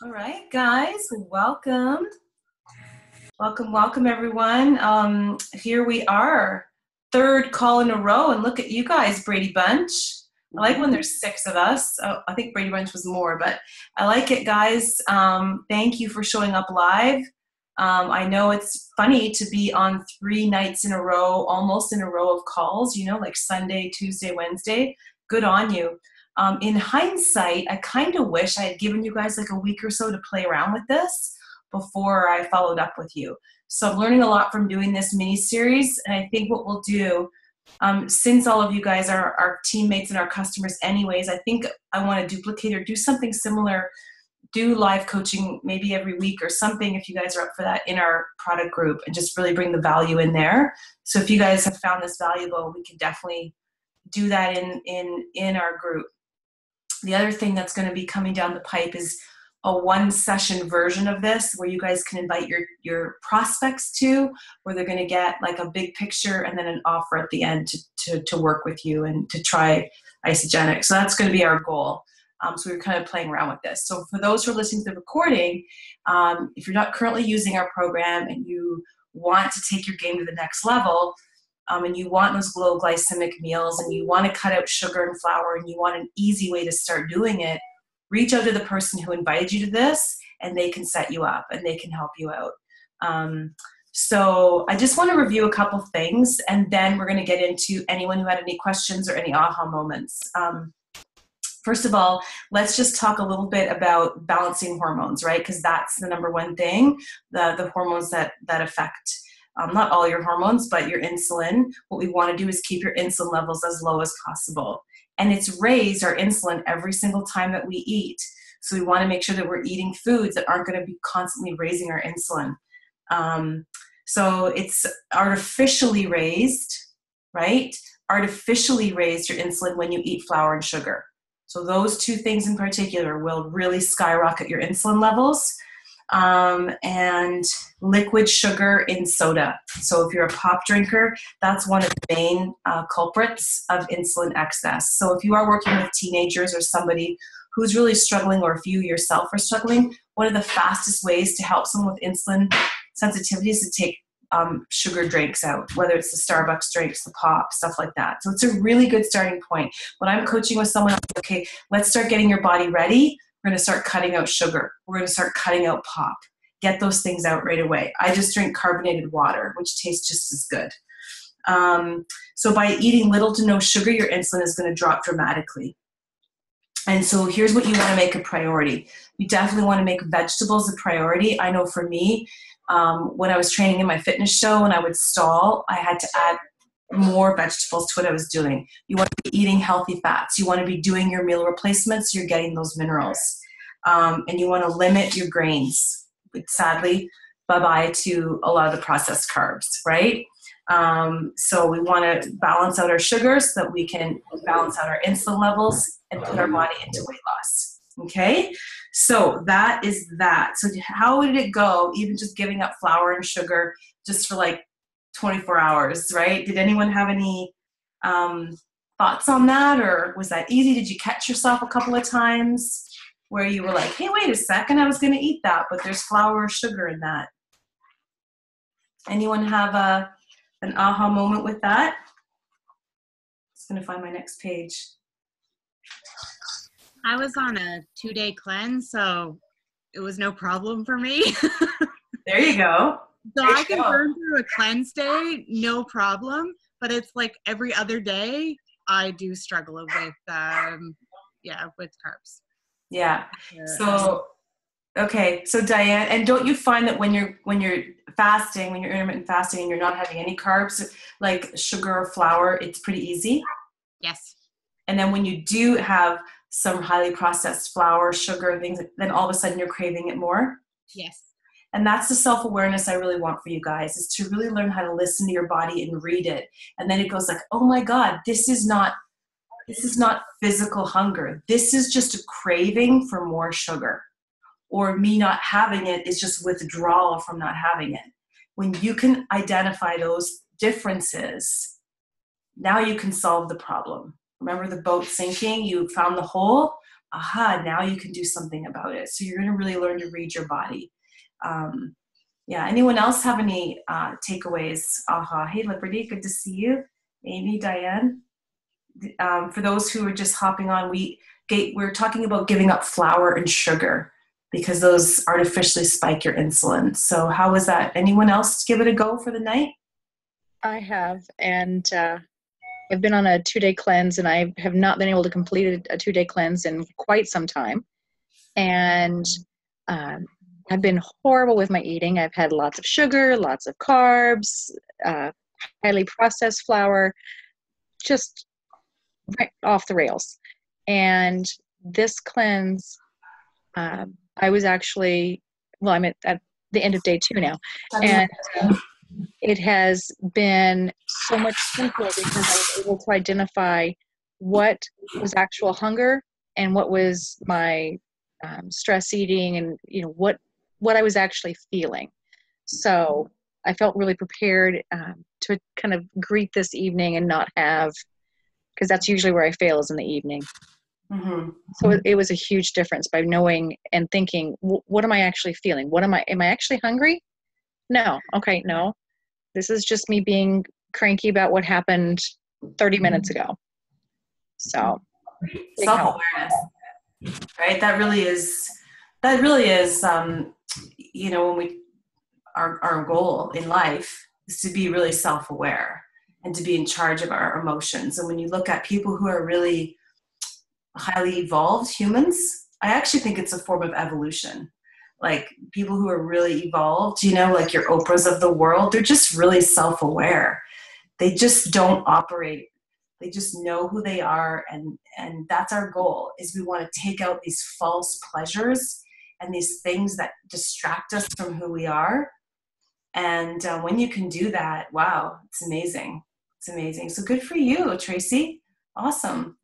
All right, guys, welcome. Welcome, everyone. Here we are, third call in a row, and look at you guys, Brady Bunch. I like when there's six of us. Oh, I think Brady Bunch was more, but I like it, guys. Thank you for showing up live. I know it's funny to be on 3 nights in a row, almost in a row of calls, like Sunday, Tuesday, Wednesday. Good on you. In hindsight, I kind of wish I had given you guys like a week or so to play around with this before I followed up with you. So I'm learning a lot from doing this mini series, and I think what we'll do, since all of you guys are our teammates and our customers anyways, I think I want to duplicate or do something similar, do live coaching maybe every week or something if you guys are up for that in our product group, and just really bring the value in there. So if you guys have found this valuable, we can definitely do that in our group. The other thing that's going to be coming down the pipe is a 1-session version of this where you guys can invite your prospects to, where they're going to get like a big picture and then an offer at the end to work with you and to try Isogenic. So that's going to be our goal. So we're kind of playing around with this. So for those who are listening to the recording, if you're not currently using our program and you want to take your game to the next level, and you want those low glycemic meals and you want to cut out sugar and flour and you want an easy way to start doing it, reach out to the person who invited you to this and they can set you up and they can help you out. So I just want to review a couple things, and then we're going to get into anyone who had any questions or any aha moments. First of all, let's just talk a little bit about balancing hormones, right? Because that's the number one thing, the hormones that affect not all your hormones, but your insulin. What we want to do is keep your insulin levels as low as possible. And it's raised, our insulin, every single time that we eat. So we want to make sure that we're eating foods that aren't going to be constantly raising our insulin. So it's artificially raised, right? Artificially raised your insulin when you eat flour and sugar. So those two things in particular will really skyrocket your insulin levels. And liquid sugar in soda. So if you're a pop drinker, that's one of the main culprits of insulin excess. So if you are working with teenagers or somebody who's really struggling, or if you yourself are struggling, one of the fastest ways to help someone with insulin sensitivity is to take sugar drinks out, whether it's the Starbucks drinks, the pop, stuff like that. So it's a really good starting point. When I'm coaching with someone, I'm like, okay, let's start getting your body ready. We're going to start cutting out sugar. We're going to start cutting out pop. Get those things out right away. I just drink carbonated water, which tastes just as good. So by eating little to no sugar, your insulin is going to drop dramatically. And so here's what you want to make a priority. You definitely want to make vegetables a priority. I know for me, when I was training in my fitness show and I would stall, I had to add more vegetables to what I was doing. You want to be eating healthy fats. You want to be doing your meal replacements. So you're getting those minerals. And you want to limit your grains. Sadly, bye-bye to a lot of the processed carbs, right? So we want to balance out our sugars so that we can balance out our insulin levels and put our body into weight loss. Okay? So that is that. So how did it go, even just giving up flour and sugar just for like 24 hours, right? Did anyone have any thoughts on that, or was that easy? Did you catch yourself a couple of times where you were like, hey, wait a second, I was going to eat that, but there's flour or sugar in that? Anyone have an aha moment with that? Just going to find my next page. I was on a 2-day cleanse, so it was no problem for me. There you go. So I can burn through a cleanse day, no problem. But it's like every other day, I do struggle with, with carbs. Yeah. So, okay. So Diane, and don't you find that when you're fasting, when you're intermittent fasting, and you're not having any carbs, like sugar or flour, it's pretty easy? Yes. And then when you do have some highly processed flour, sugar, things, then all of a sudden you're craving it more? Yes. And that's the self-awareness I really want for you guys, is to really learn how to listen to your body and read it. And then it goes like, oh my God, this is not physical hunger. This is just a craving for more sugar. Or me not having it is just withdrawal from not having it. When you can identify those differences, now you can solve the problem. Remember the boat sinking? You found the hole. aha, now you can do something about it. So you're going to really learn to read your body. Yeah. Anyone else have any takeaways? Aha. Hey, Liberty, good to see you. Amy, Diane. For those who are just hopping on, we're talking about giving up flour and sugar because those artificially spike your insulin. So how was that? Anyone else give it a go for the night? I have, and I've been on a 2-day cleanse, and I have not been able to complete a 2-day cleanse in quite some time. And I've been horrible with my eating. I've had lots of sugar, lots of carbs, highly processed flour, just right off the rails. And this cleanse, I was actually, well, I'm at the end of day 2 now. And it has been so much simpler because I was able to identify what was actual hunger and what was my stress eating, and what I was actually feeling. So I felt really prepared to kind of greet this evening and not have, because that's usually where I fail, is in the evening. Mm-hmm. So it was a huge difference by knowing and thinking, what am I actually feeling? Am I actually hungry? No. Okay, no. This is just me being cranky about what happened 30 minutes ago. So self-awareness, right? That really is, when our goal in life is to be really self-aware and to be in charge of our emotions. And when you look at people who are really highly evolved humans, I actually think it's a form of evolution. Like people who are really evolved, like your Oprahs of the world, they're just really self-aware. They just don't operate. They just know who they are. And that's our goal, is we want to take out these false pleasures and these things that distract us from who we are. And when you can do that, wow, it's amazing. It's amazing. So good for you, Tracy. Awesome.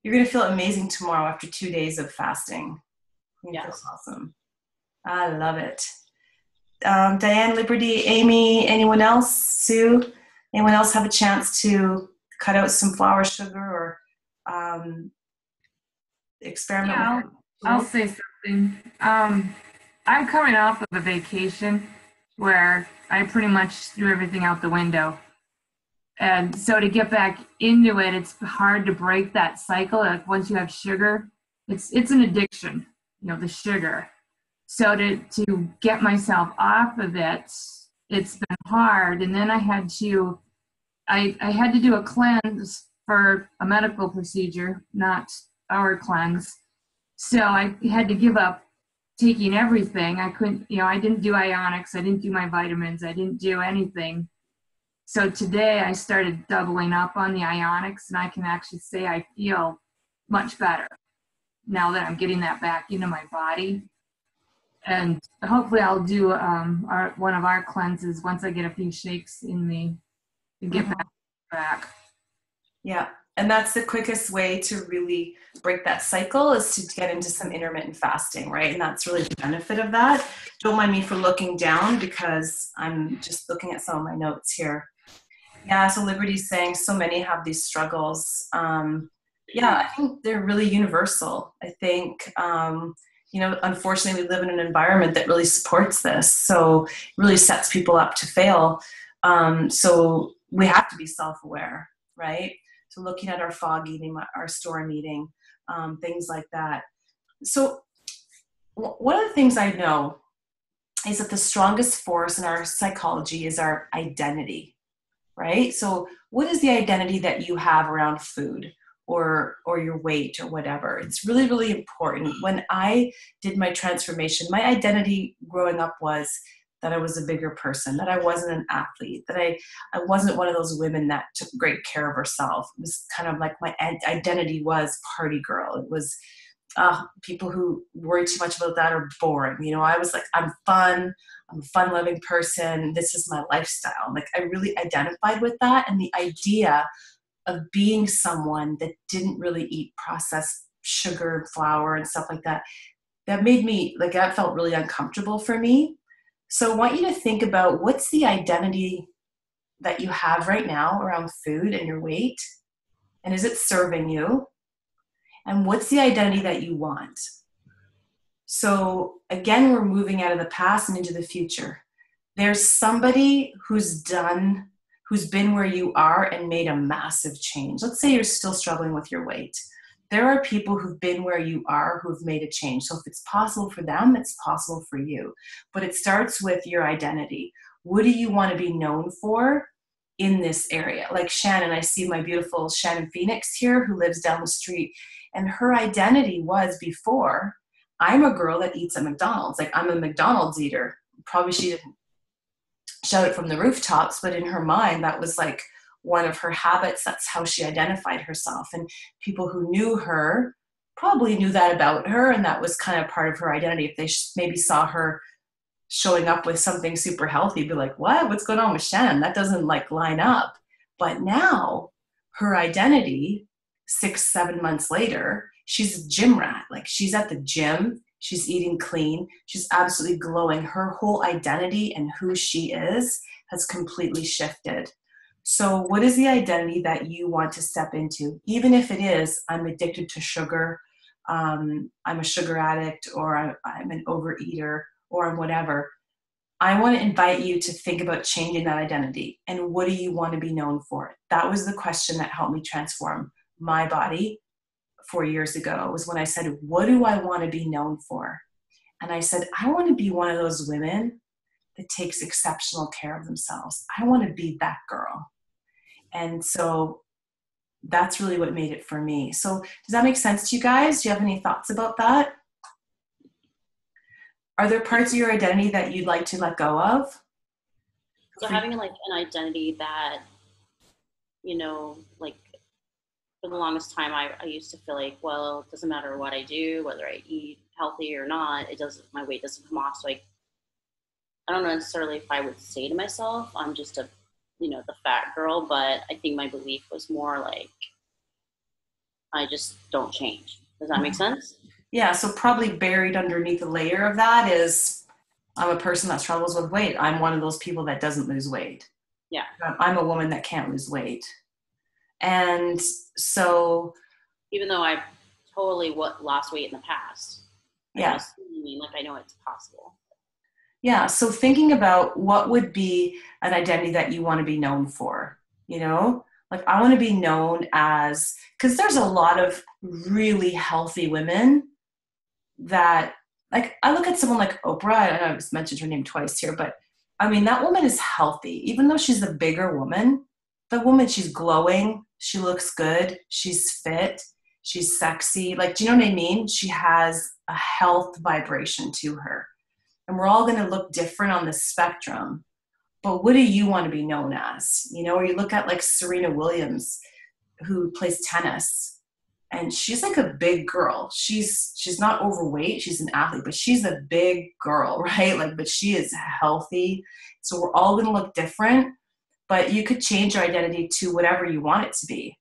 You're going to feel amazing tomorrow after 2 days of fasting. Yeah. That's awesome. I love it. Diane, Liberty, Amy, anyone else? Sue, anyone else have a chance to cut out some flour, sugar, or experiment? Yeah, I'll say something. I'm coming off of a vacation where I pretty much threw everything out the window. And so to get back into it, it's hard to break that cycle. Like once you have sugar, it's an addiction, the sugar. So to get myself off of it, it's been hard. And then I had to do a cleanse for a medical procedure, not our cleanse. So I had to give up taking everything. I couldn't, I didn't do ionics. I didn't do my vitamins. I didn't do anything. So today I started doubling up on the ionics, and I can actually say I feel much better now that I'm getting that back into my body. And hopefully I'll do one of our cleanses once I get a few shakes in me to get back. Yeah. And that's the quickest way to really break that cycle, is to get into some intermittent fasting, right? And that's really the benefit of that. Don't mind me for looking down because I'm just looking at some of my notes here. Yeah, so Liberty's saying so many have these struggles. I think they're really universal. I think, unfortunately we live in an environment that really supports this. So it really sets people up to fail. So we have to be self-aware, right? So looking at our fog eating, our storm eating, things like that. So one of the things I know is that the strongest force in our psychology is our identity, right? So what is the identity that you have around food or your weight or whatever? It's really, really important. When I did my transformation, my identity growing up was that I was a bigger person, that I wasn't an athlete, that I wasn't one of those women that took great care of herself. It was kind of like my identity was party girl. It was people who worry too much about that are boring. I was like, I'm fun. I'm a fun-loving person. This is my lifestyle. Like I really identified with that, and the idea of being someone that didn't really eat processed sugar, flour, and stuff like that, that made me, like, that felt really uncomfortable for me. So I want you to think about, what's the identity that you have right now around food and your weight? And is it serving you? And what's the identity that you want? So again, we're moving out of the past and into the future. There's somebody who's been where you are and made a massive change. Let's say you're still struggling with your weight. There are people who've been where you are who've made a change. So if it's possible for them, it's possible for you. But it starts with your identity. What do you want to be known for in this area? Like Shannon, I see my beautiful Shannon Phoenix here who lives down the street. And her identity was before, I'm a girl that eats at McDonald's. Like, I'm a McDonald's eater. Probably she didn't shout it from the rooftops, but in her mind, that was like one of her habits. That's how she identified herself. And people who knew her probably knew that about her. And that was kind of part of her identity. If they maybe saw her showing up with something super healthy, be like, what's going on with Shannon? That doesn't like line up. But now her identity, 6-7 months later, she's a gym rat. Like, she's at the gym, she's eating clean, she's absolutely glowing. Her whole identity and who she is has completely shifted. So what is the identity that you want to step into? Even if it is, I'm addicted to sugar, I'm a sugar addict, or I'm an overeater, or I'm whatever. I want to invite you to think about changing that identity. And what do you want to be known for? That was the question that helped me transform my body 4 years ago, was when I said, what do I want to be known for? And I said, I want to be one of those women that takes exceptional care of themselves. I want to be that girl. And so that's really what made it for me. So does that make sense to you guys? Do you have any thoughts about that? Are there parts of your identity that you'd like to let go of? So having like an identity that, like, for the longest time, I used to feel like, well, it doesn't matter what I do, whether I eat healthy or not, my weight doesn't come off. So I don't know necessarily if I would say to myself, I'm just the fat girl, but I think my belief was more like, I just don't change. Does that make sense? Yeah. So probably buried underneath a layer of that is, I'm a person that struggles with weight. I'm one of those people that doesn't lose weight. Yeah. I'm a woman that can't lose weight. And so, even though I've totally lost weight in the past, yeah, I know it's possible. Yeah. So thinking about what would be an identity that you want to be known for, like, I want to be known as, because there's a lot of really healthy women that, like, I look at someone like Oprah, and I just mentioned her name twice here, but I mean, that woman is healthy. Even though she's the bigger woman, she's glowing, she looks good, she's fit, she's sexy. Like, do you know what I mean? She has a health vibration to her. And we're all going to look different on the spectrum. But what do you want to be known as? Or you look at like Serena Williams, who plays tennis, and she's like a big girl. She's not overweight, she's an athlete, but she's a big girl, right? Like, but she is healthy. So we're all going to look different. But you could change your identity to whatever you want it to be.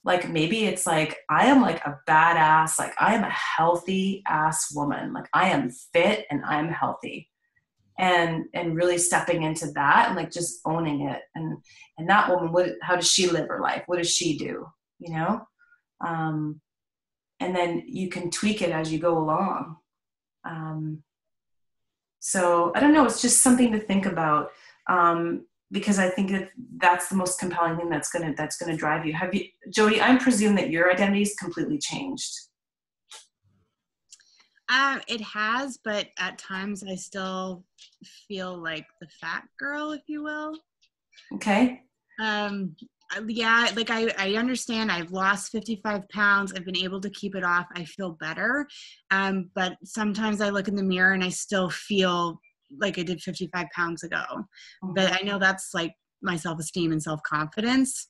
Like, maybe it's like, I am like a badass, like, I am a healthy ass woman. Like, I am fit and I'm healthy. And really stepping into that and like just owning it. And that woman, how does she live her life? What does she do? And then you can tweak it as you go along. So I don't know, it's just something to think about. Because I think that's the most compelling thing that's gonna drive you. Jody, I presume that your identity is completely changed. It has, but at times I still feel like the fat girl, if you will. Okay. Yeah, like I understand I've lost 55 pounds. I've been able to keep it off. I feel better. But sometimes I look in the mirror and I still feel like I did 55 pounds ago. Mm-hmm. But I know that's like my self-esteem and self-confidence,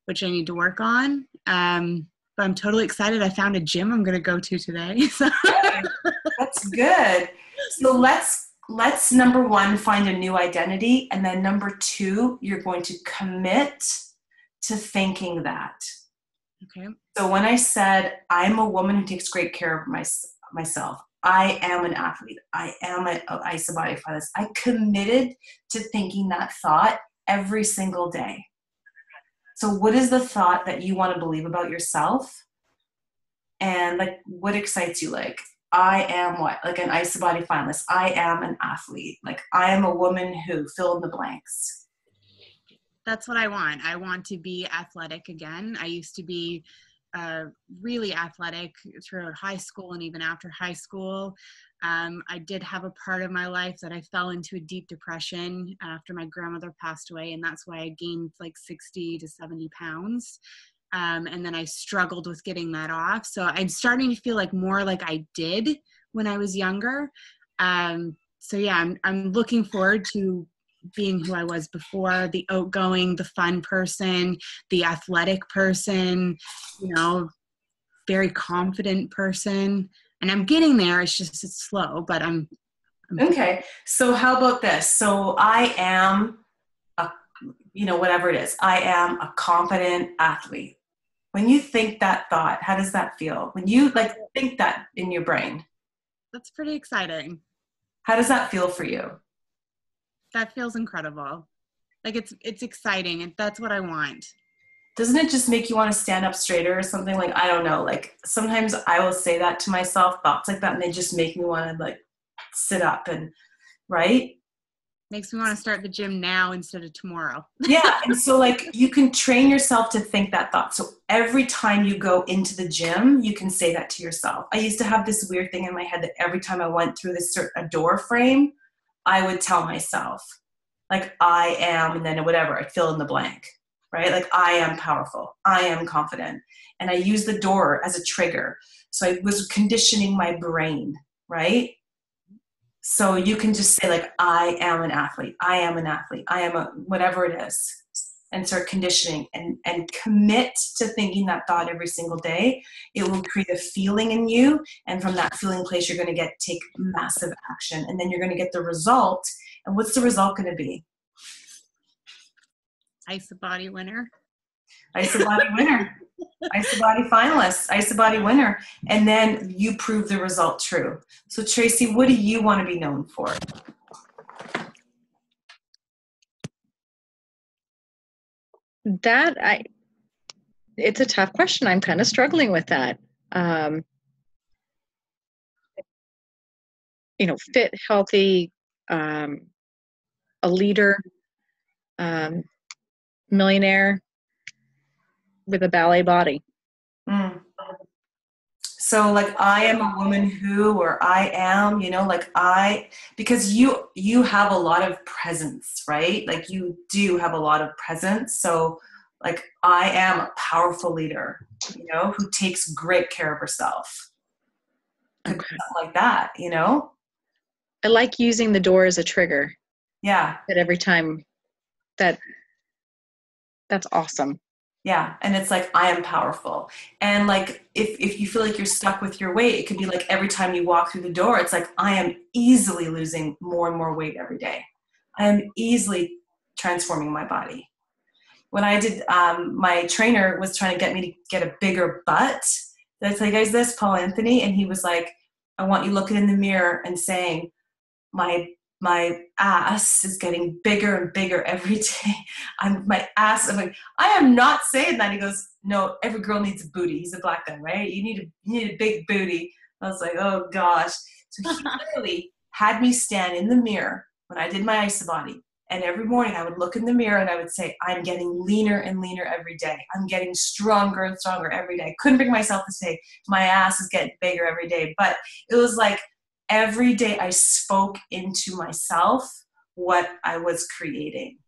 which I need to work on. But I'm totally excited. I found a gym I'm going to go to today. So. That's good. So let's number one, find a new identity. And then number two, you're going to commit to thinking that. Okay. So when I said, I'm a woman who takes great care of myself, I am an athlete, I am an isobody finalist, I committed to thinking that thought every single day. So what is the thought that you want to believe about yourself? And like, what excites you? Like, I am what? Like an IsaBody finalist. I am an athlete. Like, I am a woman who, fill in the blanks. That's what I want. I want to be athletic again. I used to be really athletic throughout high school and even after high school. I did have a part of my life that I fell into a deep depression after my grandmother passed away, and that's why I gained like 60 to 70 pounds. And then I struggled with getting that off. So I'm starting to feel like more like I did when I was younger. So yeah, I'm looking forward to being who I was before, the outgoing, the fun person, the athletic person, you know, very confident person. And I'm getting there. It's slow, but I'm okay. So how about this? So I am a, whatever it is, I am a confident athlete. When you think that thought, how does that feel? When you like think that in your brain, that's pretty exciting. how does that feel for you? That feels incredible. Like it's exciting, and that's what I want. Doesn't it just make you want to stand up straighter or something? Like, I don't know, like sometimes I will say that to myself, thoughts like that, and they just make me want to like sit up and, right? Makes me want to start the gym now instead of tomorrow. Yeah. And so like you can train yourself to think that thought. So every time you go into the gym, you can say that to yourself. I used to have this weird thing in my head that every time I went through a door frame, I would tell myself, like, I am, and then whatever, I'd fill in the blank, right? Like, I am powerful. I am confident. And I use the door as a trigger. So I was conditioning my brain, right? So you can just say, like, I am an athlete. I am an athlete. I am a whatever it is. And start conditioning and commit to thinking that thought every single day. It will create a feeling in you. And from that feeling place, you're going to take massive action. And then you're going to get the result. And what's the result going to be? IsaBody winner. IsaBody winner. IsaBody finalist. IsaBody winner. And then you prove the result true. So Tracy, what do you want to be known for? It's a tough question. I'm kind of struggling with that. Fit, healthy, a leader, millionaire with a ballet body. Mm. So like, I am a woman who, or I am, because you have a lot of presence, right? Like you do have a lot of presence. So like, I am a powerful leader, who takes great care of herself. Could be something like that, I like using the door as a trigger. Yeah. That every time that's awesome. Yeah. And it's like, I am powerful. And like, if you feel like you're stuck with your weight, it could be like every time you walk through the door, it's like, I am easily losing more and more weight every day. I am easily transforming my body. When I did, my trainer was trying to get me to get a bigger butt. Did I tell you guys this, Paul Anthony? And he was like, I want you looking in the mirror and saying, my ass is getting bigger and bigger every day. I'm like, I am not saying that. He goes, no, every girl needs a booty. He's a black guy, right? You need a big booty. I was like, oh gosh. So he literally had me stand in the mirror when I did my IsaBody. And every morning I would look in the mirror and I would say, I'm getting leaner and leaner every day. I'm getting stronger and stronger every day. I couldn't bring myself to say my ass is getting bigger every day. But it was like, every day I spoke into myself what I was creating.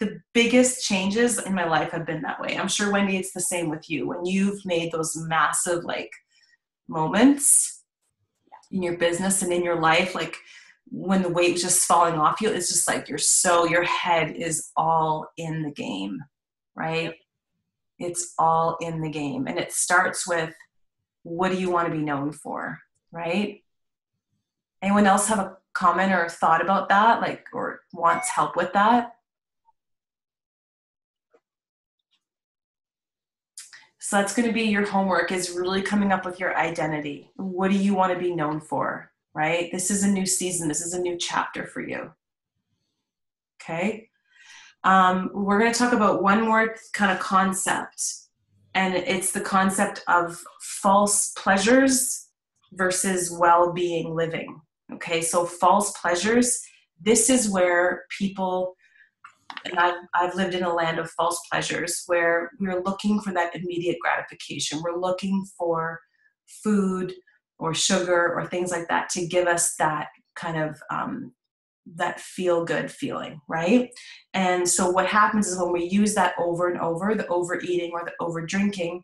The biggest changes in my life have been that way. I'm sure, Wendy, it's the same with you. When you've made those massive like moments in your business and in your life, like when the weight was just falling off you, it's just like your head is all in the game, right? It's all in the game. And it starts with, what do you want to be known for, right? Anyone else have a comment or a thought about that, like, or wants help with that? So that's going to be your homework, is really coming up with your identity. What do you want to be known for, right? This is a new season. This is a new chapter for you. Okay. We're going to talk about one more kind of concept, and it's the concept of false pleasures versus well-being living. Okay, so false pleasures, this is where people, and I've lived in a land of false pleasures where we're looking for that immediate gratification. We're looking for food or sugar or things like that to give us that kind of that feel-good feeling, right? And so what happens is when we use that over and over, the overeating or the over-drinking,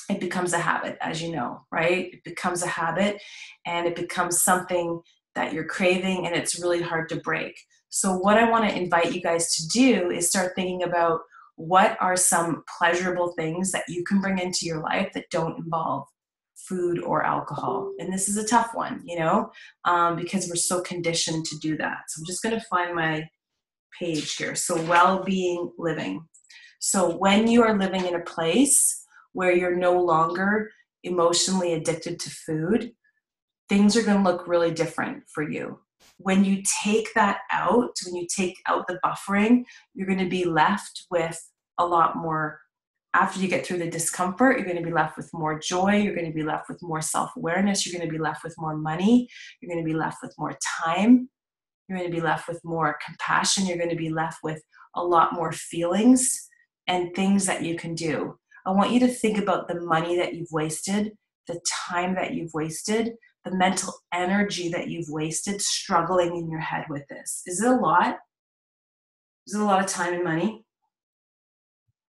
it becomes a habit, as you know, right? It becomes a habit, and it becomes something that you're craving, and it's really hard to break. So what I want to invite you guys to do is start thinking about what are some pleasurable things that you can bring into your life that don't involve food or alcohol. And this is a tough one, because we're so conditioned to do that. So I'm just going to find my page here. So well-being living. So when you are living in a place where you're no longer emotionally addicted to food, things are going to look really different for you. When you take that out, when you take out the buffering, you're going to be left with a lot more. After you get through the discomfort, you're going to be left with more joy. You're going to be left with more self-awareness. You're going to be left with more money. You're going to be left with more time. You're going to be left with more compassion. You're going to be left with a lot more feelings and things that you can do. I want you to think about the money that you've wasted, the time that you've wasted, the mental energy that you've wasted struggling in your head with this. Is it a lot? Is it a lot of time and money?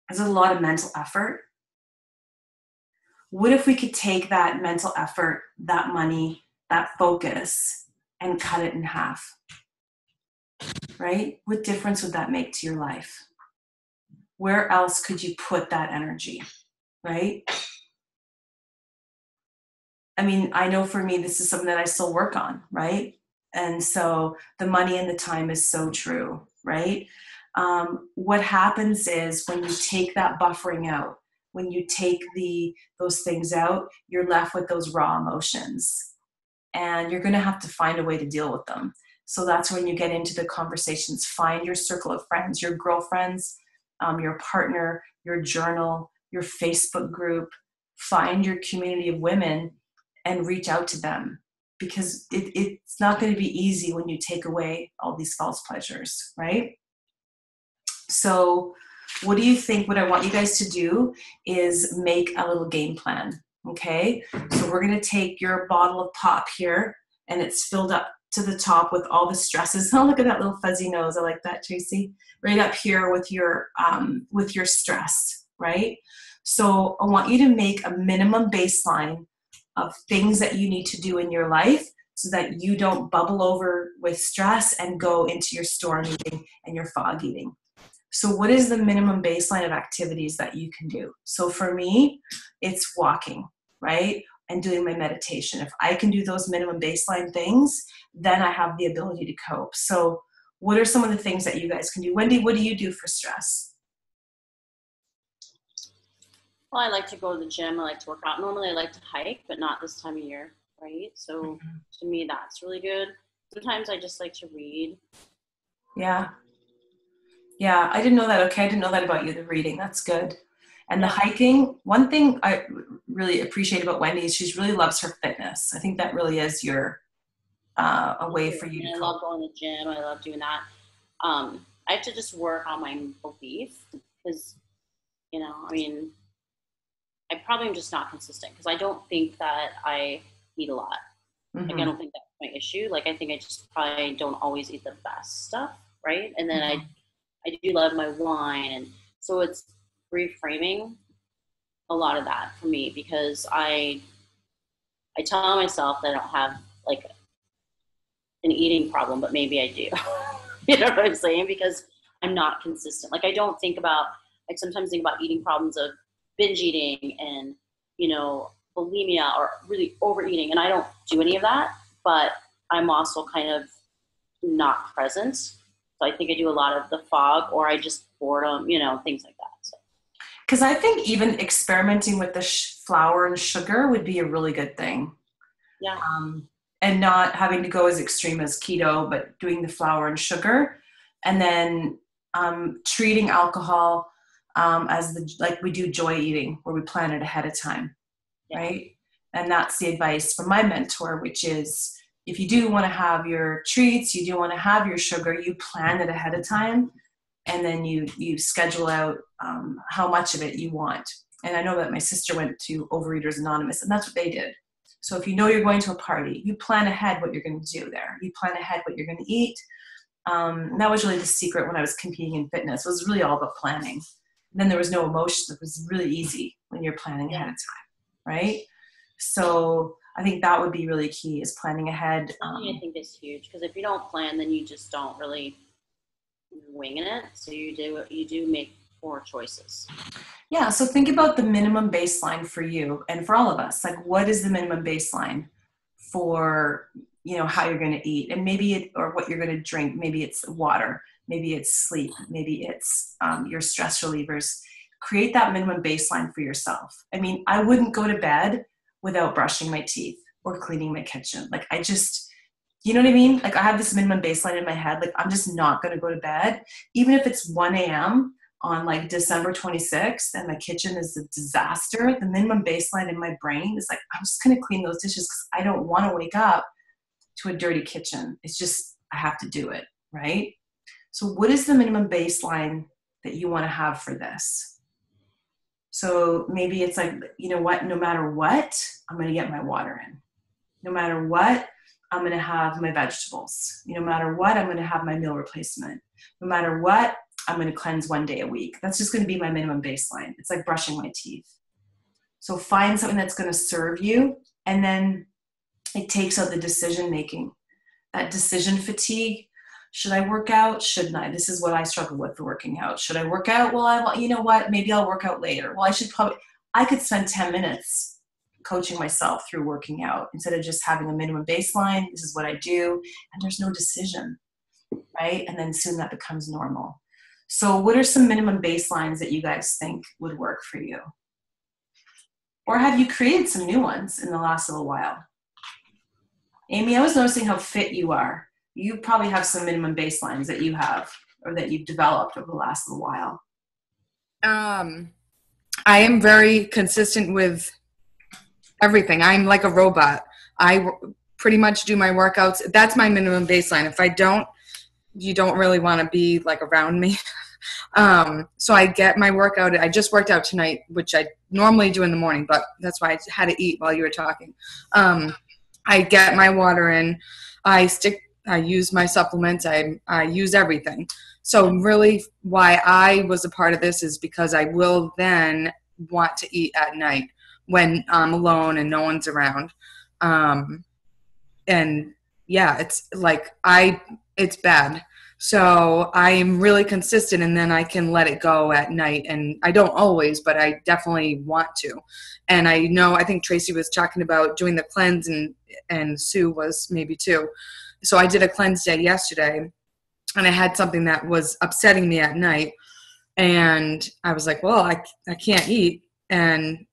Is it a lot of mental effort? What if we could take that mental effort, that money, that focus, and cut it in half? Right? What difference would that make to your life? Where else could you put that energy? Right? I mean, I know for me, this is something that I still work on, right? And so the money and the time is so true, right? What happens is when you take that buffering out, when you take those things out, you're left with those raw emotions, and you're going to have to find a way to deal with them. So that's when you get into the conversations. Find your circle of friends, your girlfriends, your partner, your journal, your Facebook group. Find your community of women and reach out to them, because it's not going to be easy when you take away all these false pleasures, right? So what do you think? What I want you guys to do is make a little game plan, okay? So we're going to take your bottle of pop here, and it's filled up to the top with all the stresses. Oh, look at that little fuzzy nose. I like that, Tracy. Right up here with your stress, right? So I want you to make a minimum baseline of things that you need to do in your life so that you don't bubble over with stress and go into your storm eating and your fog eating. So what is the minimum baseline of activities that you can do? So for me, it's walking, right? And doing my meditation. If I can do those minimum baseline things, then I have the ability to cope. So what are some of the things that you guys can do? Wendy, what do you do for stress? Well, I like to go to the gym. I like to work out. Normally I like to hike, but not this time of year, right? So to me, that's really good. Sometimes I just like to read. Yeah. Yeah, I didn't know that. Okay, I didn't know that about you, the reading. That's good. And the hiking, one thing I really appreciate about Wendy is she really loves her fitness. I think that really is a way for you to cope. I love going to the gym. I love doing that. I have to just work on my belief because, I probably am just not consistent because I don't think that I eat a lot. Mm-hmm. Like, I don't think that's my issue. Like, I think I just probably don't always eat the best stuff, right? And then I do love my wine. And so it's reframing a lot of that for me because I tell myself that I don't have, like, an eating problem, but maybe I do. You know what I'm saying? Because I'm not consistent. Like, I don't think about, I sometimes think about eating problems of binge eating and, bulimia or really overeating. And I don't do any of that, but I'm also kind of not present. So I think I do a lot of the fog or I just boredom, things like that. So. Because I think even experimenting with the flour and sugar would be a really good thing. Yeah. And not having to go as extreme as keto, but doing the flour and sugar. And then treating alcohol as like we do joy eating, where we plan it ahead of time, right? And that's the advice from my mentor, which is if you do want to have your treats, you do want to have your sugar, you plan it ahead of time, and then you schedule out how much of it you want. And I know that my sister went to Overeaters Anonymous, and that's what they did. So if you know you're going to a party, you plan ahead what you're going to do there. You plan ahead what you're going to eat. And that was really the secret when I was competing in fitness. It was really all about planning. And then there was no emotion. It was really easy when you're planning ahead of time, right? So I think that would be really key, is planning ahead. I think it's huge, because if you don't plan, then you just don't really winging it. So you do make poor choices. Yeah. So think about the minimum baseline for you and for all of us. Like, what is the minimum baseline for, how you're going to eat, and maybe or what you're going to drink. Maybe it's water, maybe it's sleep, maybe it's your stress relievers. Create that minimum baseline for yourself. I mean, I wouldn't go to bed without brushing my teeth or cleaning my kitchen. Like, I just, you know what I mean? Like, I have this minimum baseline in my head. Like, I'm just not going to go to bed, even if it's 1 a.m. on like December 26th and my kitchen is a disaster. The minimum baseline in my brain is like, I'm just going to clean those dishes because I don't want to wake up to a dirty kitchen. It's just, I have to do it, right? So what is the minimum baseline that you want to have for this? So maybe it's like, you know what, no matter what, I'm going to get my water in. No matter what, I'm going to have my vegetables. No matter what, I'm going to have my meal replacement. No matter what, I'm going to cleanse 1 day a week. That's just going to be my minimum baseline. It's like brushing my teeth. So find something that's going to serve you, and then it takes out the decision making, that decision fatigue. Should I work out? Shouldn't I? This is what I struggle with for working out. Should I work out? Well, you know what? Maybe I'll work out later. Well, I could spend 10 minutes coaching myself through working out instead of just having a minimum baseline. This is what I do. And there's no decision, right? And then soon that becomes normal. So what are some minimum baselines that you guys think would work for you? Or have you created some new ones in the last little while? Amy, I was noticing how fit you are. You probably have some minimum baselines that you have or that you've developed over the last little while. I am very consistent with everything. I'm like a robot. I pretty much do my workouts. That's my minimum baseline. If I don't, you don't really want to be like around me. So I get my workout. I just worked out tonight, which I normally do in the morning, but that's why I had to eat while you were talking. I get my water in. I use my supplements. I use everything. So really why I was a part of this is because I will then want to eat at night when I'm alone and no one's around. And yeah, it's like it's bad. So I am really consistent, and then I can let it go at night. And I don't always, but I definitely want to. And I think Tracy was talking about doing the cleanse, and Sue was maybe too. So I did a cleanse day yesterday, and I had something that was upsetting me at night. And I was like, well, I can't eat. And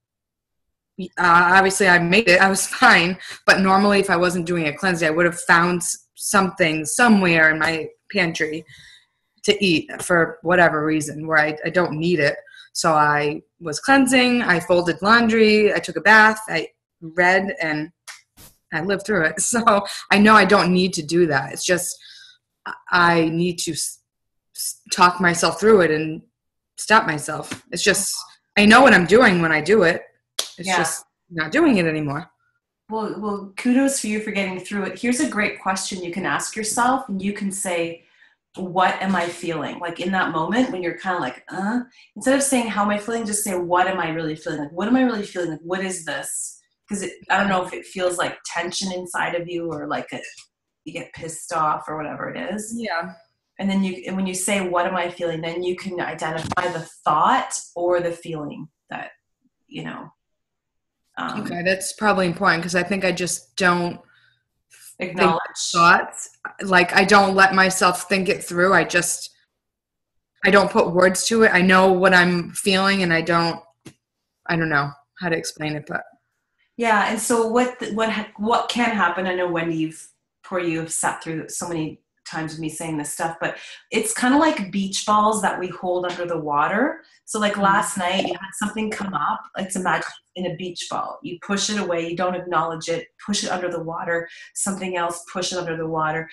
obviously I made it. I was fine. But normally if I wasn't doing a cleanse day, I would have found something somewhere in my pantry to eat for whatever reason where I don't need it. So I was cleansing. I folded laundry. I took a bath. I read, and I lived through it. So I know I don't need to do that. It's just I need to talk myself through it and stop myself. It's just I know what I'm doing when I do it. It's just not doing it anymore. Well, kudos for you for getting through it. Here's a great question you can ask yourself, and you can say, what am I feeling? Like in that moment when you're kind of like, instead of saying, how am I feeling? Just say, what am I really feeling? Like, what am I really feeling? Like, what is this? Because I don't know if it feels like tension inside of you or like you get pissed off or whatever it is. Yeah. And then when you say, what am I feeling? Then you can identify the thought or the feeling that, okay, that's probably important because I think I just don't acknowledge thoughts. Like I don't let myself think it through. I don't put words to it. I know what I'm feeling, and I don't know how to explain it, but yeah. And so what can happen? I know Wendy, you've sat through so many times with me saying this stuff, but it's kind of like beach balls that we hold under the water. So like last night you had something come up, let's imagine in a beach ball, you push it away, you don't acknowledge it, push it under the water, something else, push it under the water.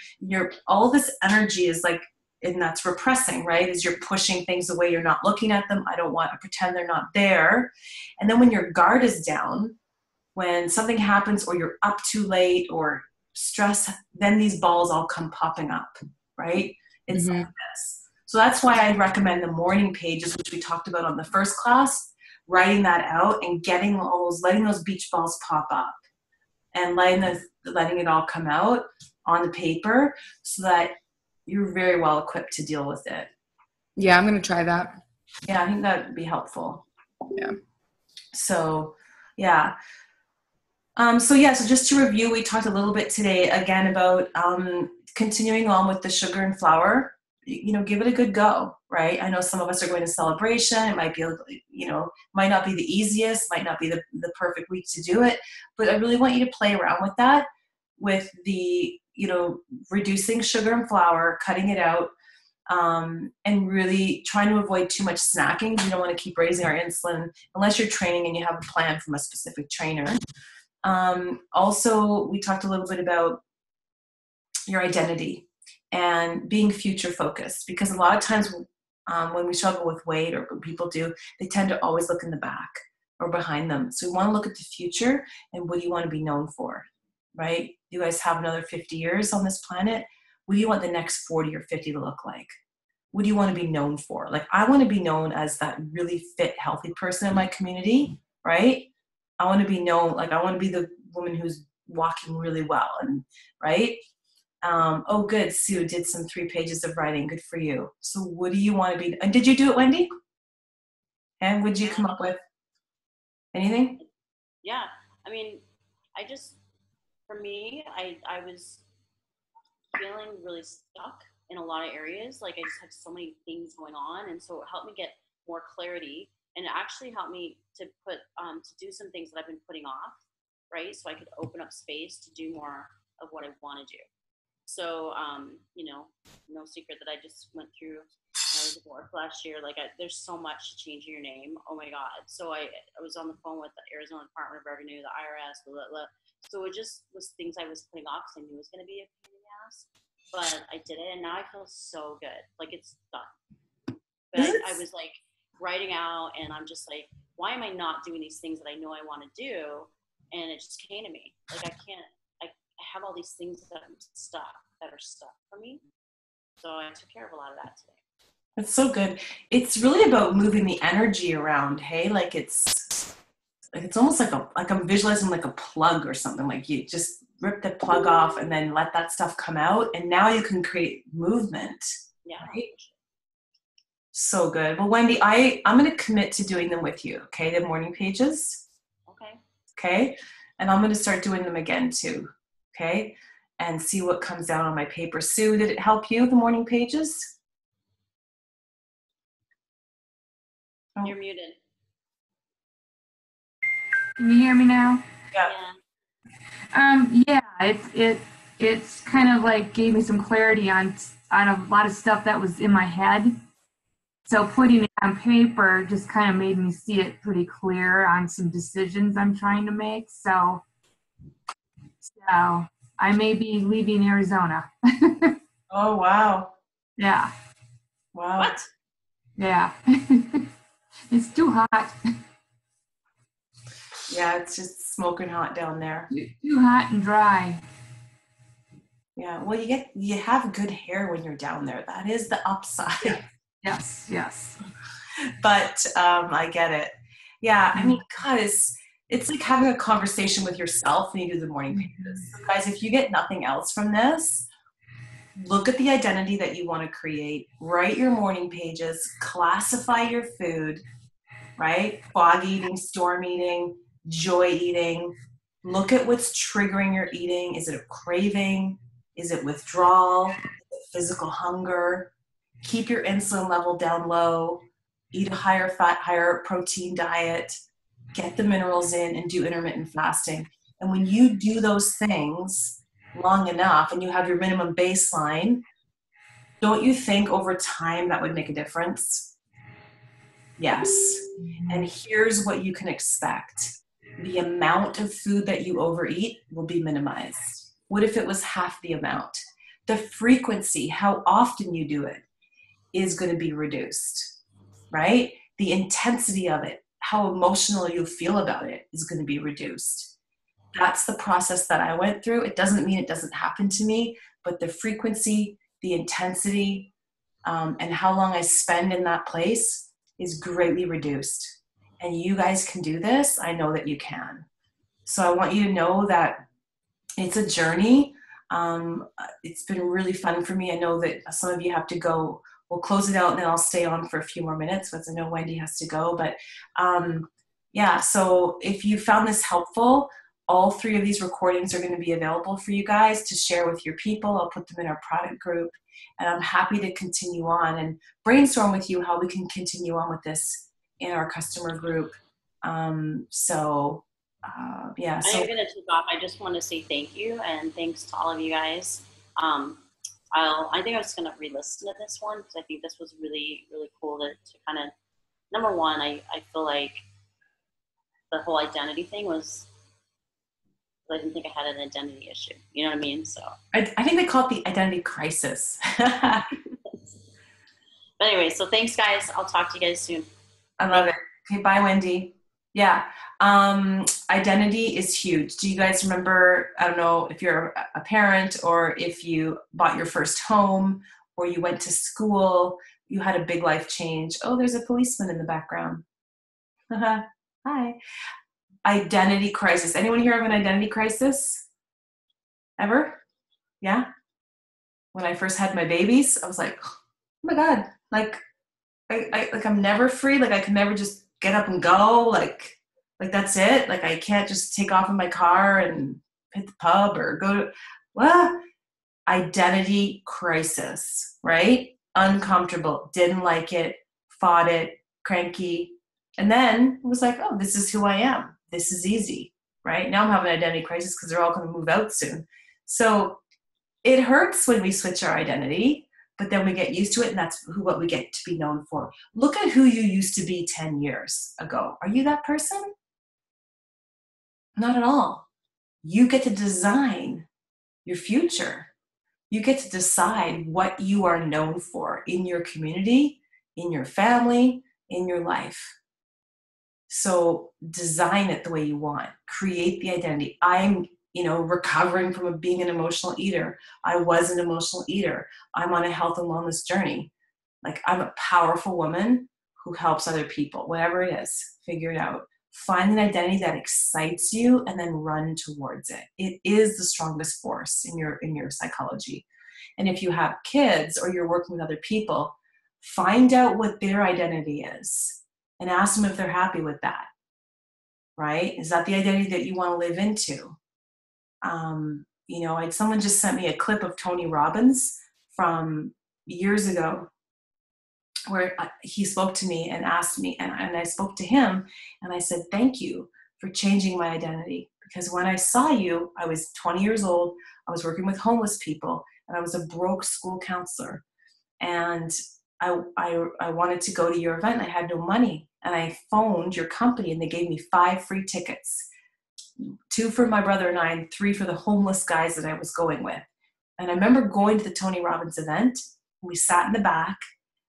All this energy is like, and that's repressing, right? Is you're pushing things away, you're not looking at them. I don't want to pretend they're not there. And then when your guard is down, when something happens or you're up too late or stress, then these balls all come popping up, right? It's like this. So that's why I recommend the morning pages, which we talked about on the first class, writing that out and letting those beach balls pop up and letting it all come out on the paper so that you're very well equipped to deal with it. Yeah, I'm going to try that. Yeah, I think that would be helpful. Yeah. So, yeah. So just to review, we talked a little bit today again about continuing on with the sugar and flour. Give it a good go, right? I know some of us are going to celebration. It might be, might not be the easiest, might not be the perfect week to do it, but I really want you to play around with that, with the, reducing sugar and flour, cutting it out, and really trying to avoid too much snacking. We don't want to keep raising our insulin unless you're training and you have a plan from a specific trainer. Also, we talked a little bit about your identity and being future focused, because a lot of times when we struggle with weight, or when people do, they tend to always look in the back or behind them. So we want to look at the future and what do you want to be known for, right? You guys have another 50 years on this planet. What do you want the next 40 or 50 to look like? What do you want to be known for? Like, I want to be known as that really fit, healthy person in my community, right? I want to be known, like I want to be the woman who's walking really well, and right? Oh, good. Sue did some 3 pages of writing. Good for you. So what do you want to be? And did you do it, Wendy? And would you come up with anything? Yeah. I mean, for me, I was feeling really stuck in a lot of areas. Like I just had so many things going on. And so it helped me get more clarity, and it actually helped me to to do some things that I've been putting off, right? So I could open up space to do more of what I want to do. So, no secret that I just went through a divorce last year. Like, there's so much to changing your name. Oh my God. So I was on the phone with the Arizona Department of Revenue, the IRS, blah, blah, blah. So it just was things I was putting off because I knew it was going to be a pain in the ass. But I did it, and now I feel so good. Like, it's done. But I was like writing out, and I'm just like, why am I not doing these things that I know I want to do? And it just came to me. Like, I have all these things that are stuck for me. So I took care of a lot of that today. That's so good. It's really about moving the energy around. Hey, like it's almost like I'm visualizing like a plug or something. Like you just rip the plug off and then let that stuff come out, and now you can create movement. Yeah. Right? So good. Well, Wendy, I'm going to commit to doing them with you. Okay, the morning pages. Okay, and I'm going to start doing them again too. Okay, and see what comes out on my paper. Sue, did it help you, the morning pages? Oh. You're muted. Can you hear me now? Yeah. Yeah, it's kind of like gave me some clarity on a lot of stuff that was in my head. So putting it on paper just kind of made me see it pretty clear on some decisions I'm trying to make. So I may be leaving Arizona. Oh, wow. Yeah. Wow. What? Yeah. It's too hot. Yeah, it's just smoking hot down there. Too hot and dry. Yeah, well, you have good hair when you're down there. That is the upside. Yes. But I get it. Yeah, I mean, God, it's like having a conversation with yourself when you do the morning pages. So guys, if you get nothing else from this, look at the identity that you want to create. Write your morning pages. Classify your food, right? Fog eating, storm eating, joy eating. Look at what's triggering your eating. Is it a craving? Is it withdrawal? Is it physical hunger? Keep your insulin level down low. Eat a higher fat, higher protein diet. Get the minerals in and do intermittent fasting. And when you do those things long enough and you have your minimum baseline, Don't you think over time that would make a difference? Yes. And here's what you can expect. The amount of food that you overeat will be minimized. What if it was half the amount? The frequency, how often you do it, is going to be reduced, right? The intensity of it, how emotional you feel about it, is going to be reduced. That's the process that I went through. It doesn't mean it doesn't happen to me, but the frequency, the intensity, and how long I spend in that place is greatly reduced. And you guys can do this. I know that you can. So I want you to know that it's a journey. It's been really fun for me. I know that some of you have to go. We'll close it out and then I'll stay on for a few more minutes because I know Wendy has to go. But yeah, so if you found this helpful, all 3 of these recordings are going to be available for you guys to share with your people. I'll put them in our product group, and I'm happy to continue on and brainstorm with you how we can continue on with this in our customer group. Yeah. So I'm going to take off. I just want to say thank you and thanks to all of you guys. I think I was going to re-listen to this one because I think this was really, really cool to kind of, number one, I feel like the whole identity thing was, I didn't think I had an identity issue. You know what I mean? So I think they call it the identity crisis. But anyway, so thanks guys. I'll talk to you guys soon. I love it. Okay, bye, Wendy. Yeah. Identity is huge. Do you guys remember, I don't know if you're a parent or if you bought your first home or you went to school, you had a big life change. Oh, there's a policeman in the background. Hi. Identity crisis. Anyone here have an identity crisis? Ever? Yeah? When I first had my babies, I was like, oh my God, like I'm never free. Like I can never just get up and go. Like that's it. Like I can't just take off in my car and hit the pub or go to, well, identity crisis, right? Uncomfortable, didn't like it, fought it, cranky. And then it was like, oh, this is who I am. This is easy, right? Now I'm having an identity crisis because they're all going to move out soon. So it hurts when we switch our identity, but then we get used to it, and that's what we get to be known for. Look at who you used to be 10 years ago. Are you that person? Not at all. You get to design your future. You get to decide what you are known for in your community, in your family, in your life. So design it the way you want. Create the identity. I'm recovering from being an emotional eater. I was an emotional eater. I'm on a health and wellness journey. Like I'm a powerful woman who helps other people, whatever it is, figure it out. Find an identity that excites you and then run towards it. It is the strongest force in your psychology. And if you have kids or you're working with other people, find out what their identity is and ask them if they're happy with that, right? Is that the identity that you want to live into? Someone just sent me a clip of Tony Robbins from years ago where he spoke to me and asked me, and I spoke to him, and I said, thank you for changing my identity. Because when I saw you, I was 20 years old, I was working with homeless people, and I was a broke school counselor. And I wanted to go to your event, and I had no money. And I phoned your company, and they gave me 5 free tickets. 2 for my brother and I, and 3 for the homeless guys that I was going with. And I remember going to the Tony Robbins event. We sat in the back.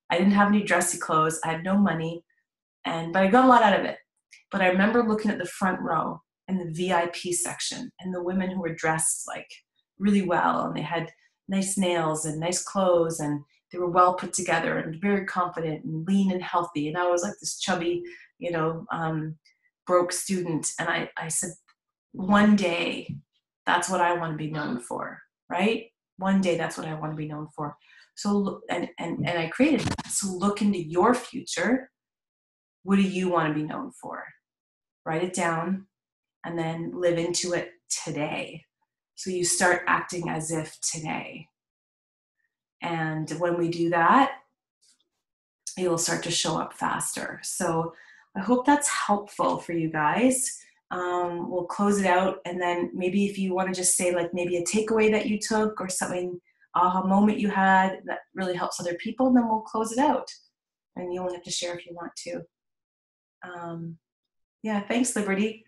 I didn't have any dressy clothes. I had no money, but I got a lot out of it. But I remember looking at the front row and the VIP section and the women who were dressed like really well, and they had nice nails and nice clothes, and they were well put together and very confident and lean and healthy. And I was like this chubby, broke student. And I said, one day, that's what I want to be known for, right? One day, that's what I want to be known for. So, and I created that. So look into your future. What do you want to be known for? Write it down and then live into it today. So you start acting as if today. And when we do that, it will start to show up faster. So I hope that's helpful for you guys. We'll close it out, and then maybe if you want to just say like maybe a takeaway that you took or something aha moment you had that really helps other people, and then we'll close it out. And you only have to share if you want to. Yeah, thanks, Liberty.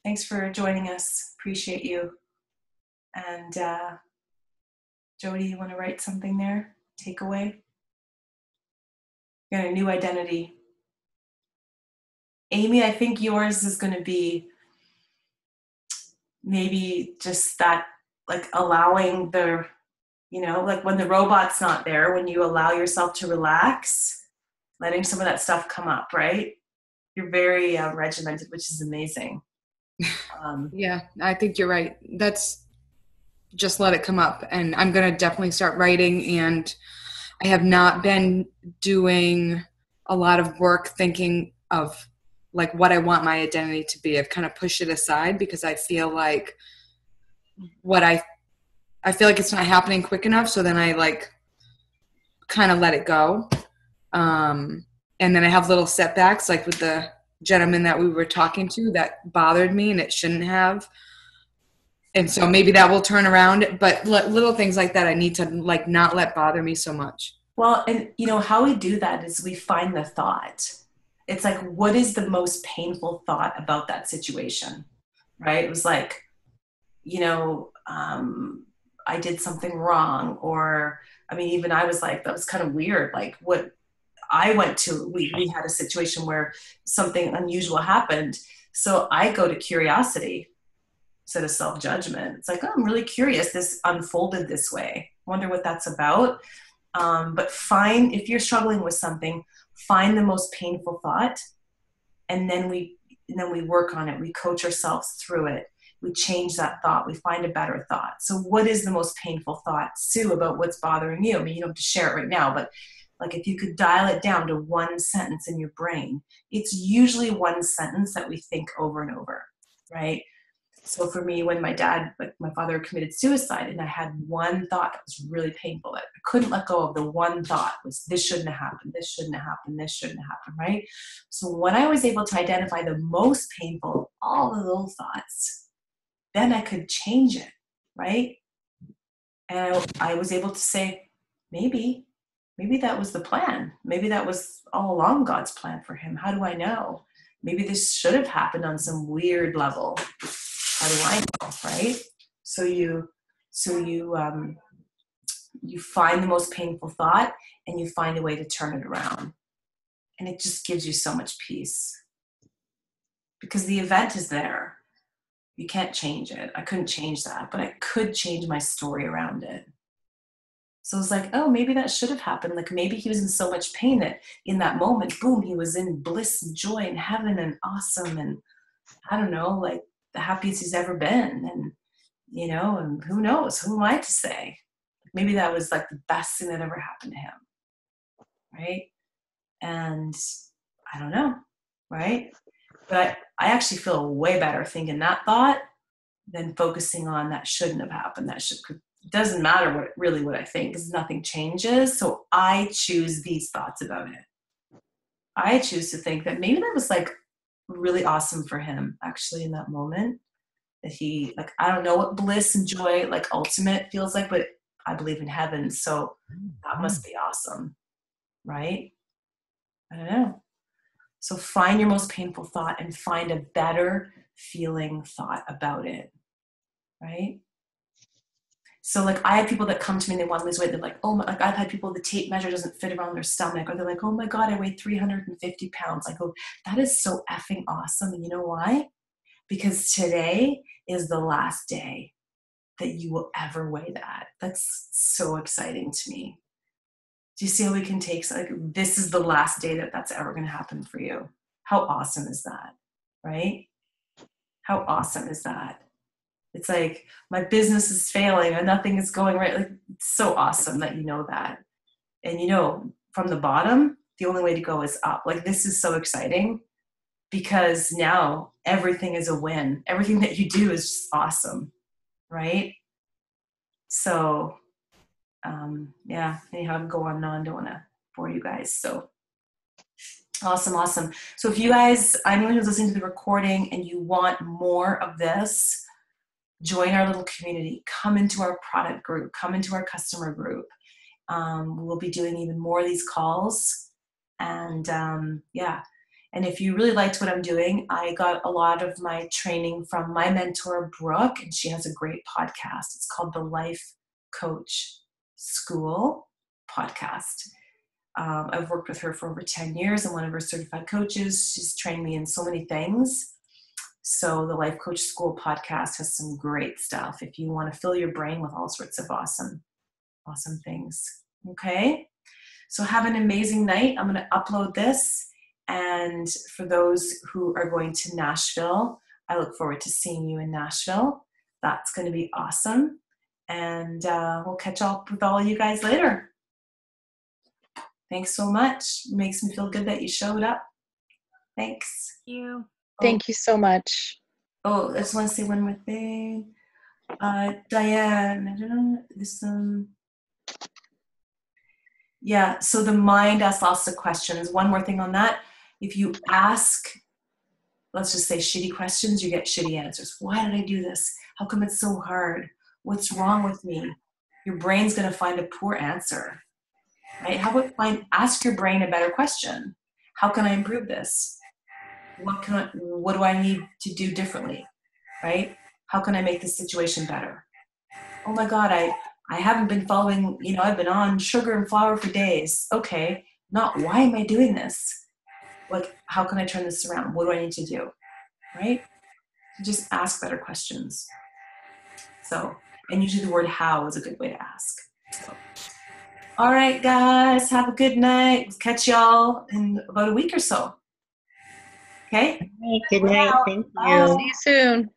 Thanks for joining us. Appreciate you. And Jody, you want to write something there? Takeaway? Got a new identity. Amy, I think yours is going to be maybe just that, like allowing the, like when the robot's not there, when you allow yourself to relax, letting some of that stuff come up, right? You're very regimented, which is amazing. Yeah, I think you're right. That's just let it come up. And I'm going to definitely start writing. And I have not been doing a lot of work thinking of like what I want my identity to be. I've kind of pushed it aside because I feel like I feel like it's not happening quick enough. So then I like kind of let it go. And then I have little setbacks, like with the gentleman that we were talking to that bothered me and it shouldn't have. And so maybe that will turn around, but little things like that I need to like not let bother me so much. Well, and how we do that is we find the thought. It's like, what is the most painful thought about that situation, right? It was like, I did something wrong, or, I mean, even I was like, that was kind of weird. Like what I went to, we had a situation where something unusual happened. So I go to curiosity instead of self-judgment. It's like, oh, I'm really curious. This unfolded this way. Wonder what that's about. But if you're struggling with something, find the most painful thought, and then we work on it. We coach ourselves through it. We change that thought. We find a better thought. So what is the most painful thought, Sue, about what's bothering you? I mean, you don't have to share it right now, but like if you could dial it down to one sentence in your brain, it's usually one sentence that we think over and over, right? So for me, when my father committed suicide, and I had one thought that was really painful, that I couldn't let go of, the one thought was, this shouldn't have happened, this shouldn't have happened, this shouldn't have happened, right? So when I was able to identify the most painful of all of those thoughts, then I could change it, right? And I was able to say, maybe that was the plan. Maybe that was all along God's plan for him. How do I know? Maybe this should have happened on some weird level. How do I know, right? So you find the most painful thought and you find a way to turn it around. And it just gives you so much peace. Because the event is there. You can't change it. I couldn't change that, but I could change my story around it. So it's like, oh, maybe that should have happened. Like maybe he was in so much pain that in that moment, boom, he was in bliss and joy and heaven and awesome. And I don't know, like the happiest he's ever been. And, and who knows, who am I to say? Maybe that was like the best thing that ever happened to him. Right. And I don't know. Right. But I actually feel way better thinking that thought than focusing on that shouldn't have happened. It doesn't matter what I think, because nothing changes. So I choose these thoughts about it. I choose to think that maybe that was like really awesome for him actually in that moment, that he, like, I don't know what bliss and joy, like ultimate feels like, but I believe in heaven. So that must be awesome. Right? I don't know. So find your most painful thought and find a better feeling thought about it, right? So like I have people that come to me and they want to lose weight. They're like, oh my, like I've had people, the tape measure doesn't fit around their stomach, or they're like, oh my God, I weigh 350 pounds. I go, that is so effing awesome. And you know why? Because today is the last day that you will ever weigh that. That's so exciting to me. Do you see how we can take, like, this is the last day that's ever going to happen for you? How awesome is that, right? How awesome is that? It's like, my business is failing and nothing is going right. Like, it's so awesome that you know that. And from the bottom, the only way to go is up. Like, this is so exciting because now everything is a win. Everything that you do is just awesome, right? So anyhow, I'm going on. Don't want to bore you guys. So awesome. So if you guys, anyone who's listening to the recording and you want more of this, join our little community, come into our product group, come into our customer group. We'll be doing even more of these calls. And yeah, and if you really liked what I'm doing, I got a lot of my training from my mentor, Brooke, and she has a great podcast. It's called the Life Coach School podcast. I've worked with her for over 10 years. I'm one of her certified coaches. She's trained me in so many things. So the Life Coach School podcast has some great stuff if you want to fill your brain with all sorts of awesome things. Okay? So have an amazing night. I'm going to upload this. And for those who are going to Nashville, I look forward to seeing you in Nashville. That's going to be awesome. And we'll catch up with all you guys later. Thanks so much. It makes me feel good that you showed up. Thanks. Thank you. Thank you so much. Oh, I just want to say one more thing. Diane, I don't know, this, yeah, so the mind asks lots of questions. One more thing on that. If you ask, let's just say shitty questions, you get shitty answers. Why did I do this? How come it's so hard? What's wrong with me? Your brain's going to find a poor answer, right? How about ask your brain a better question? How can I improve this? What do I need to do differently, right? How can I make this situation better? Oh my God, I haven't been following, I've been on sugar and flour for days. Okay, not why am I doing this? Like, how can I turn this around? What do I need to do, right? Just ask better questions. So, and usually the word how is a good way to ask. So, all right, guys, have a good night. We'll catch y'all in about a week or so. Okay? Good night. Thank you. See you soon.